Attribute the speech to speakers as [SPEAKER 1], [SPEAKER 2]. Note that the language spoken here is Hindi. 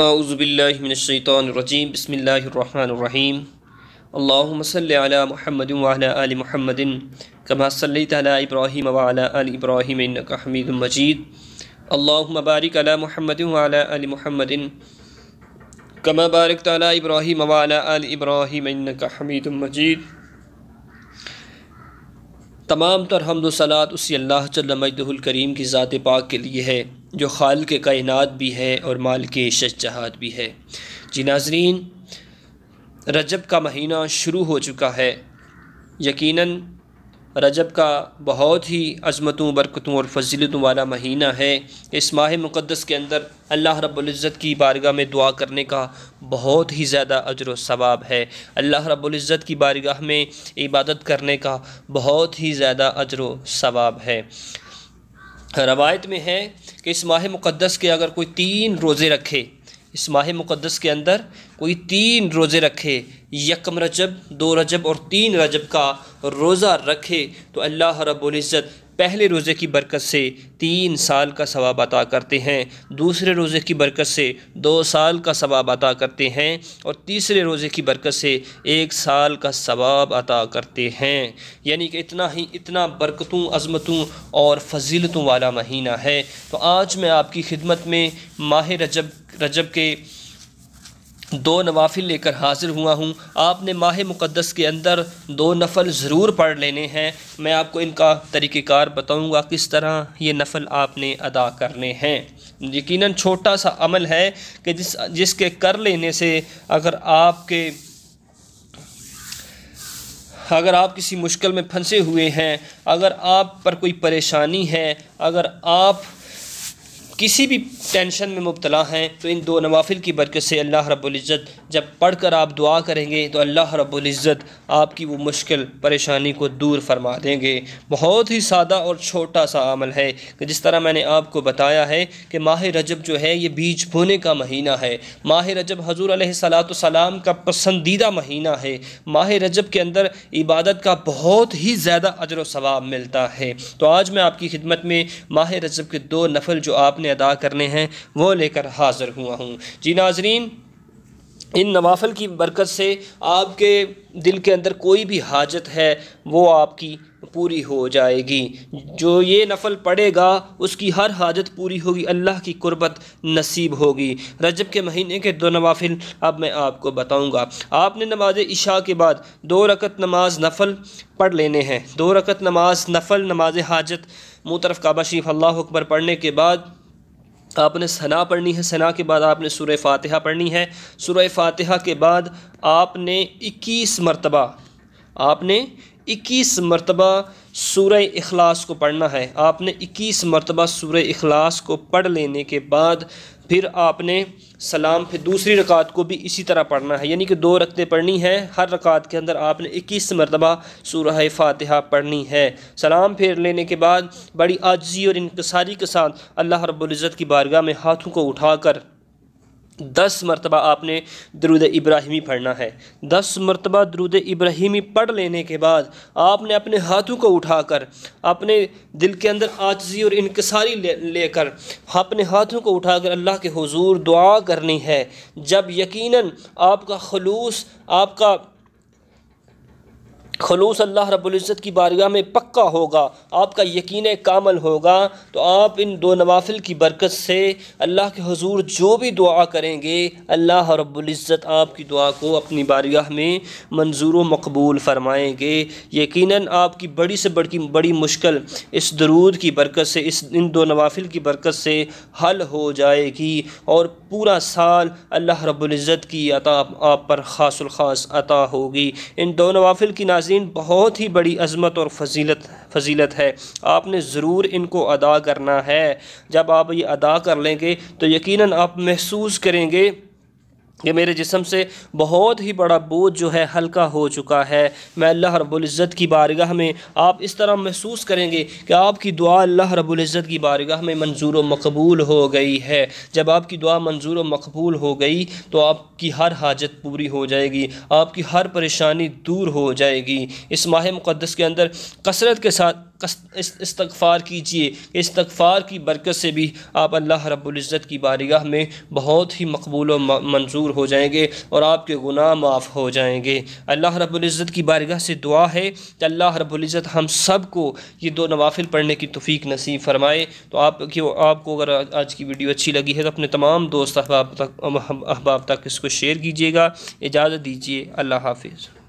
[SPEAKER 1] औज़ुबिल्लाहिमिनश्शैतानिर्रजीम बिस्मिल्लाहिर्रहमानिर्रहीम अल्लाहुम्मा सल्लि अला मुहम्मदिन व अला आलि मुहम्मदिन कमा सल्लैता अला इब्राहीम व अला आलि इब्राहीम इन्नका हमीदुम मजीद अल्लाहुम्मा बारिक अला मुहम्मदिन व अला आलि मुहम्मदिन कमा बारकता अला इब्राहीम व अला आलि इब्राहीम इन्नका हमीदुम मजीद। तमाम तर हम्द व सलात उसी अल्लाह जल्ल मजदहुल करीम की ज़ात पाक के लिए है जो खालिक़ कायनात भी है और मालिक शजहात भी है। जी नाज़रीन, रजब का महीना शुरू हो चुका है। यकीनन रजब का बहुत ही अज़मतों, बरकतों और फजीलतों वाला महीना है। इस माह मुक़द्दस के अंदर अल्लाह रब्बुल इज़्ज़त की बारगाह में दुआ करने का बहुत ही ज़्यादा अजर व सवाब है। अल्लाह रब्बुल इज़्ज़त की बारगाह में इबादत करने का बहुत ही ज़्यादा अजर व सवाब है। रवायत में है कि इस माह मुक़द्दस के अगर कोई 3 रोज़े रखे, इस माह मुक़द्दस के अंदर कोई 3 रोज़े रखे, यकम रजब, 2 रजब और 3 रजब का रोज़ा रखे, तो अल्लाह रब्बुल इज़्ज़त पहले रोज़े की बरकत से 3 साल का सवाब अता करते हैं, दूसरे रोज़े की बरकत से 2 साल का सवाब अता करते हैं और तीसरे रोज़े की बरकत से 1 साल का सवाब अता करते हैं। यानी कि इतना बरकतों, अज़मतों और फजीलतों वाला महीना है। तो आज मैं आपकी खिदमत में माह रजब के 2 नवाफिल लेकर हाज़िर हुआ हूँ। आपने माह मुक़द्दस के अंदर 2 नफ़ल ज़रूर पढ़ लेने हैं। मैं आपको इनका तरीक़ेकार बताऊँगा किस तरह ये नफ़ल आपने अदा करने हैं। यकीनन छोटा सा अमल है कि जिसके कर लेने से अगर आप किसी मुश्किल में फंसे हुए हैं, अगर आप पर कोई परेशानी है, अगर आप किसी भी टेंशन में मुब्तला हैं, तो इन 2 नवाफिल की बरकत से अल्लाह रब्बुल इज़्ज़त जब पढ़कर आप दुआ करेंगे तो अल्लाह रब्बुल इज़्ज़त आपकी वो मुश्किल परेशानी को दूर फरमा देंगे। बहुत ही सादा और छोटा सा अमल है कि जिस तरह मैंने आपको बताया है कि माह रजब जो है ये बीज बोने का महीना है। माह रजब हज़ूर अलैहिस्सलातु सलाम का पसंदीदा महीना है। माह रजब के अंदर इबादत का बहुत ही ज़्यादा अजर व सवाब मिलता है। तो आज मैं आपकी खिदमत में माह रजब के 2 नफ़ल जो आपने अदा करने हैं वो लेकर हाज़िर हुआ हूँ। जी नाज़रीन, इन नवाफिल की बरकत से आपके दिल के अंदर कोई भी हाजत है वो आपकी पूरी हो जाएगी। जो ये नफ़ल पढ़ेगा उसकी हर हाजत पूरी होगी, अल्लाह की कुर्बत नसीब होगी। रजब के महीने के 2 नवाफिल अब मैं आपको बताऊंगा। आपने नमाज इशा के बाद 2 रकत नमाज नफ़ल पढ़ लेने हैं। 2 रकत नमाज नफ़ल, नमाज हाजत, मुँह तरफ काबा शरीफ अल्लाहु अकबर पढ़ने के बाद आपने सना पढ़नी है। सना के बाद आपने सूरह फ़ातिहा पढ़नी है। सूरह फ़ातिहा के बाद आपने 21 मरतबा सूरह इखलास को पढ़ना है। आपने 21 मरतबा सूरह इखलास को पढ़ लेने के बाद फिर आपने सलाम, फिर दूसरी रकात को भी इसी तरह पढ़ना है। यानी कि 2 रकतें पढ़नी है। हर रकात के अंदर आपने 21 मरतबा सूरह फ़ातिहा पढ़नी है। सलाम फेर लेने के बाद बड़ी आजिज़ी और इंकिसारी के साथ अल्लाह रब्बुल इज़्ज़त की बारगाह में हाथों को उठाकर 10 मरतबा आपने दुरूद इब्राहिमी पढ़ना है। 10 मरतबा दुरूद इब्राहिमी पढ़ लेने के बाद आपने अपने हाथों को उठाकर अपने दिल के अंदर आजिज़ी और इंकिसारी लेकर अपने हाथों को उठाकर अल्लाह के हुज़ूर दुआ करनी है। जब यकीनन आपका खलूस अल्लाह रब्बुल इज़्ज़त की बारगाह में पक्का होगा, आपका यकीन कामल होगा, तो आप इन 2 नवाफिल की बरकत से अल्लाह के हुज़ूर जो भी दुआ करेंगे अल्लाह रब्बुल इज़्ज़त आपकी दुआ को अपनी बारगाह में मंजूर व मकबूल फरमाएंगे। यकीनन आपकी बड़ी से बड़ी मुश्किल इस दरूद की बरकत से, इन 2 नवाफिल की बरकत से हल हो जाएगी और पूरा साल अल्लाह रब्बुल इज़्ज़त की अता आप पर ख़ासुल ख़ास अता होगी। इन 2 नवाफिल की बहुत ही बड़ी अज़मत और फजीलत है। आपने ज़रूर इनको अदा करना है। जब आप ये अदा कर लेंगे तो यकीनन आप महसूस करेंगे कि मेरे जिस्म से बहुत ही बड़ा बोझ जो है हल्का हो चुका है। मैं अल्लाह रब्बुल इज़्ज़त की बारगाह में आप इस तरह महसूस करेंगे कि आपकी दुआ अल्लाह रब्बुल इज़्ज़त की बारगाह में मंजूर व मकबूल हो गई है। जब आपकी दुआ मंजूर व मकबूल हो गई तो आपकी हर हाजत पूरी हो जाएगी, आपकी हर परेशानी दूर हो जाएगी। इस माह मुक़द्दस के अंदर कसरत के साथ इस्तग़फ़ार कीजिए। इस्तग़फ़ार की बरकत से भी आप अल्लाह रब्बुल इज़्ज़त की बारगाह में बहुत ही मकबूल व मंजूर हो जाएंगे और आपके गुनाह माफ़ हो जाएंगे। अल्लाह रब्बुल इज़्ज़त की बारगाह से दुआ है कि अल्लाह रब्बुल इज़्ज़त हम सब को ये 2 नवाफिल पढ़ने की तौफ़ीक नसीब फरमाए। तो आपको अगर आज की वीडियो अच्छी लगी है तो अपने तमाम दोस्त अहबाब तक इसको शेयर कीजिएगा। इजाज़त दीजिए, अल्लाह हाफ़िज़।